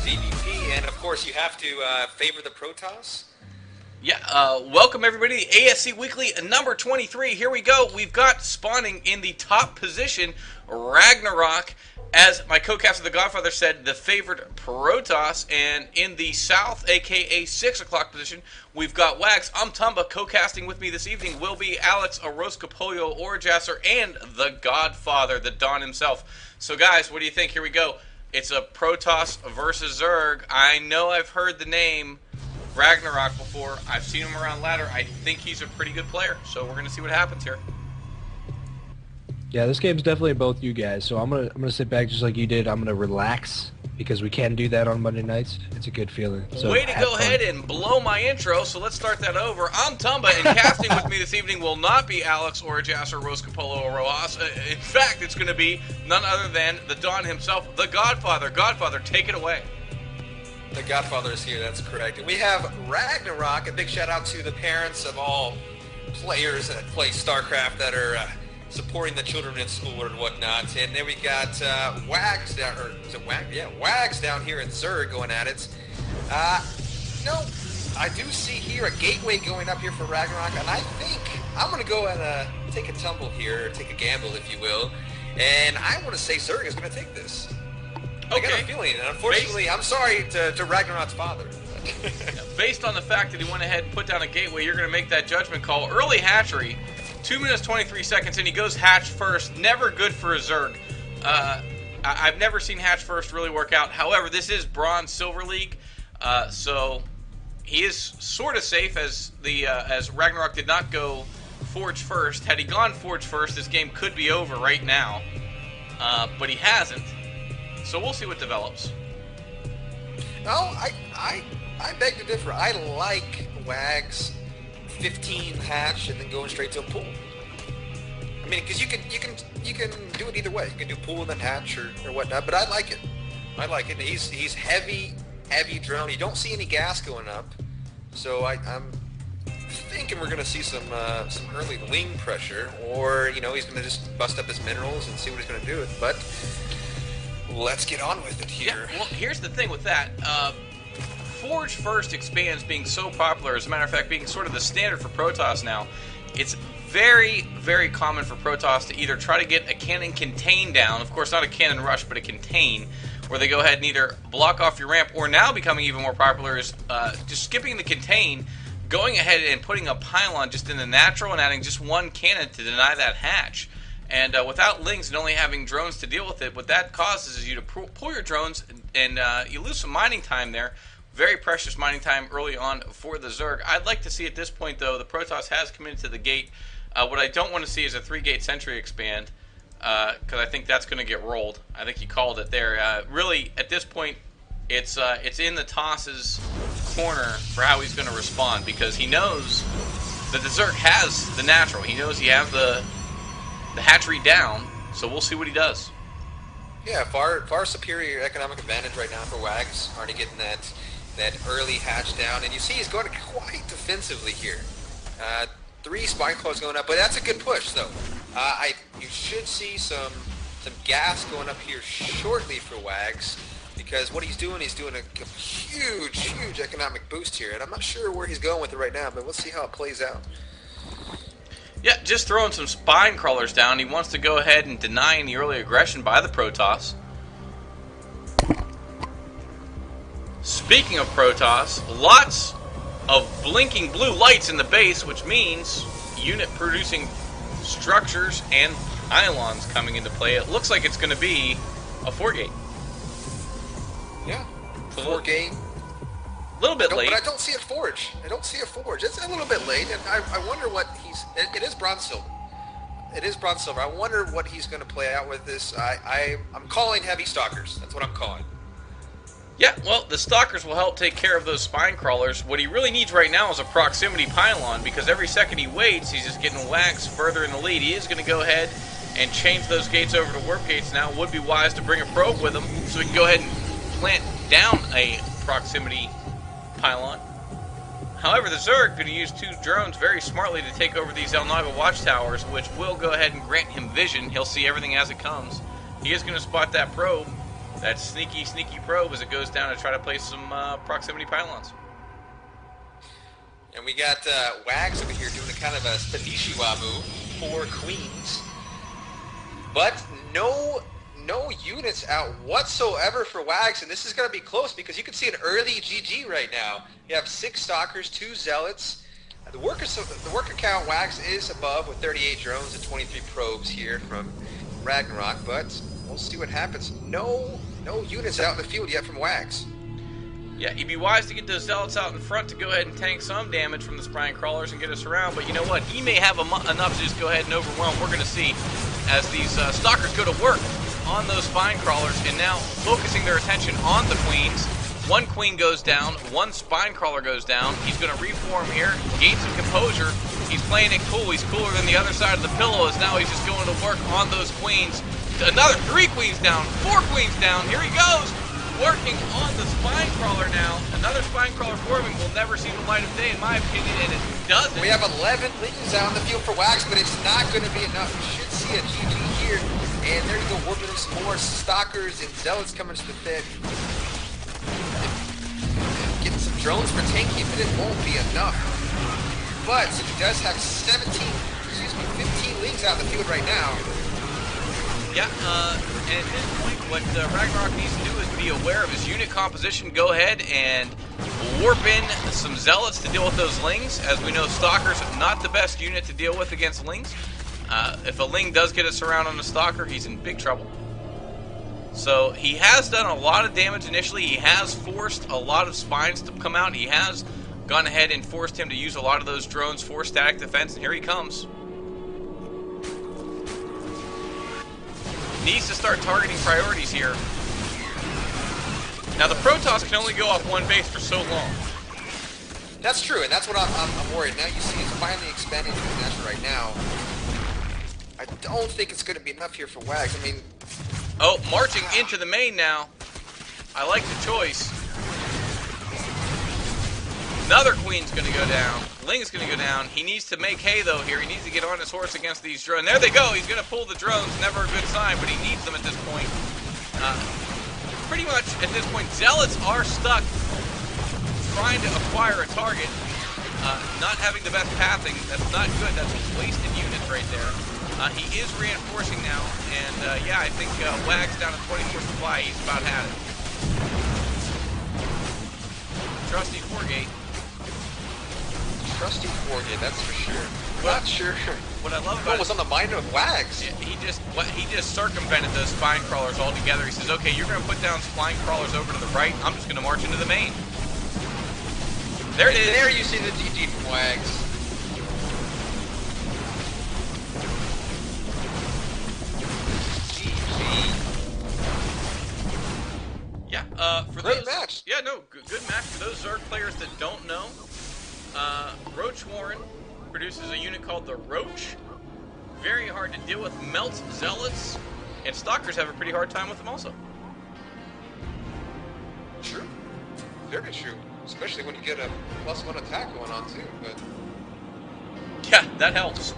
DVP, and of course you have to favor the Protoss. Yeah, welcome everybody to ASC Weekly number 23. Here we go. We've got spawning in the top position, Ragnarok. As my co-caster, The Godfather, said, the favored Protoss. And in the south, a.k.a. 6 o'clock position, we've got Wags. I'm Tumba. Co-casting with me this evening will be Alex Orozcopolio Orjasser and The Godfather, the Don himself. So guys, what do you think? Here we go. It's a Protoss versus Zerg. I know I've heard the name Ragnarok before. I've seen him around ladder. I think he's a pretty good player. So we're going to see what happens here. Yeah, this game's definitely both you guys, so I'm gonna sit back just like you did. I'm gonna relax because we can do that on Monday nights. It's a good feeling. So way to go ahead and blow my intro, so let's start that over. I'm Tumba, and casting with me this evening will not be Alex or Jasser Roscapolo or Rojas. In fact, it's going to be none other than the Don himself, the Godfather. Godfather, take it away. The Godfather is here, that's correct. And we have Ragnarok. A big shout out to the parents of all players that play StarCraft that are supporting the children in school or whatnot. And then we got Wags down, or is it Wags? Yeah, Wags down here in Zerg going at it. No, I do see here a gateway going up here for Ragnarok, and I think I'm going to go and take a tumble here, or take a gamble, if you will. And I want to say Zerg is going to take this. Okay. I got a feeling, and unfortunately, I'm sorry to Ragnarok's father. Based on the fact that he went ahead and put down a gateway, you're going to make that judgment call. Early hatchery. 2 minutes 23 seconds, and he goes hatch first. Never good for a Zerg. I've never seen hatch first really work out. However, this is Bronze Silver League, so he is sort of safe as Ragnarok did not go Forge first. Had he gone Forge first, this game could be over right now, but he hasn't. So we'll see what develops. No, I beg to differ. I like Wags 15 hatch and then going straight to a pool. I mean, because you can do it either way. You can do pool and then hatch or whatnot. But I like it. I like it. He's heavy drone. You don't see any gas going up, so I'm thinking we're going to see some early wing pressure, or he's going to just bust up his minerals and see what he's going to do with it. But let's get on with it here. Yeah, well, here's the thing with that. Forge First expands being so popular, as a matter of fact, being sort of the standard for Protoss now. It's very, very common for Protoss to either try to get a cannon contain down, of course not a cannon rush, but a contain, where they go ahead and either block off your ramp, or now becoming even more popular is just skipping the contain, going ahead and putting a pylon just in the natural and adding just one cannon to deny that hatch. And without lings and only having drones to deal with it, what that causes is you to pull your drones, and you lose some mining time there. Very precious mining time early on for the Zerg. I'd like to see at this point, though, the Protoss has committed to the gate. What I don't want to see is a 3-gate sentry expand, because I think that's going to get rolled. I think he called it there. Really, at this point, it's in the Toss's corner for how he's going to respond, because he knows that the Zerg has the natural. He knows he has the hatchery down, so we'll see what he does. Yeah, far superior economic advantage right now for Wags. Already getting that early hatch down, and you see he's going quite defensively here. 3 spine claws going up, but that's a good push though. You should see some gas going up here shortly for Wags, because what he's doing a huge economic boost here, and I'm not sure where he's going with it right now, but let's see how it plays out. Yeah, just throwing some spine crawlers down. He wants to go ahead and deny any early aggression by the Protoss. Speaking of Protoss, lots of blinking blue lights in the base, which means unit producing structures and pylons coming into play. It looks like it's going to be a 4-gate. Yeah, 4-gate. A little bit late. But I don't see a forge. It's a little bit late, and I wonder what it is bronze silver. It is bronze silver. I wonder what he's going to play out with this. I'm calling heavy stalkers. That's what I'm calling. Yeah, well, the stalkers will help take care of those spine crawlers. What he really needs right now is a proximity pylon, because every second he waits, he's just getting Wags further in the lead. He is going to go ahead and change those gates over to warp gates now. Would be wise to bring a probe with him so he can go ahead and plant down a proximity pylon. However, the Zerg going to use 2 drones very smartly to take over these El Naga watchtowers, which will go ahead and grant him vision. He'll see everything as it comes. He is going to spot that probe. that sneaky, sneaky probe as it goes down to try to place some proximity pylons. And we got Wags over here doing a kind of a Spanishiwa move for Queens. But no units out whatsoever for Wags, and this is going to be close because you can see an early GG right now. You have 6 Stalkers, 2 Zealots. The worker count Wags is above with 38 drones and 23 probes here from Ragnarok, but we'll see what happens. No units out in the field yet from Wags. Yeah, you'd be wise to get those Zealots out in front to go ahead and tank some damage from the Spine Crawlers and get us around, but you know what? He may have enough to just go ahead and overwhelm. We're going to see as these Stalkers go to work on those Spine Crawlers and now focusing their attention on the Queens. 1 Queen goes down, 1 Spine Crawler goes down. He's going to reform here, gain some composure. He's playing it cool. He's cooler than the other side of the pillow as now he's just going to work on those Queens. Another 3 Queens down, 4 Queens down. Here he goes. Working on the Spine Crawler now. Another Spine Crawler forming will never see the light of day, in my opinion, and it doesn't. We have 11 Lings out in the field for Wags, but it's not going to be enough. We should see a GG here. And there you go, warping in some more Stalkers and Zealots coming to the pit. Getting some drones for tanking, but it won't be enough. But he does have 15 Lings out in the field right now. Yeah, and at this point, what Ragnarok needs to do is be aware of his unit composition. Go ahead and warp in some Zealots to deal with those Lings. As we know, Stalkers are not the best unit to deal with against Lings. If a Ling does get us around on a Stalker, he's in big trouble. So he has done a lot of damage initially. He has forced a lot of Spines to come out. He has gone ahead and forced him to use a lot of those drones for static defense, and here he comes. Needs to start targeting priorities here. Now the Protoss can only go off 1 base for so long. That's true, and that's what I'm worried. Now you see it's finally expanding to international right now. I don't think it's going to be enough here for Wags. I mean... Oh, marching into the main now. I like the choice. Another Queen's going to go down. Ling's going to go down. He needs to make hay, though, here. He needs to get on his horse against these drones. There they go. He's going to pull the drones. Never a good sign, but he needs them at this point. Pretty much, at this point, Zealots are stuck trying to acquire a target. Not having the best pathing. That's not good. That's wasted units right there. He is reinforcing now, and yeah, I think Wags down to 24 supply. He's about had it. Trusty 4-gate. Trusty 4-gate, that's for sure. Not sure. What I love about it was on the mind of Wags. He just circumvented those Spine Crawlers altogether. He says, okay, you're going to put down Spine Crawlers over to the right. I'm just going to march into the main. There it is. There you see the GG from Wags. Yeah, for great those, match. Yeah, no, good match. For those Zerg players that don't know, Roach Warren produces a unit called the Roach. Very hard to deal with. Melts Zealots, and Stalkers have a pretty hard time with them also. True. Very true. Especially when you get a +1 attack going on too, but... Yeah, that helps.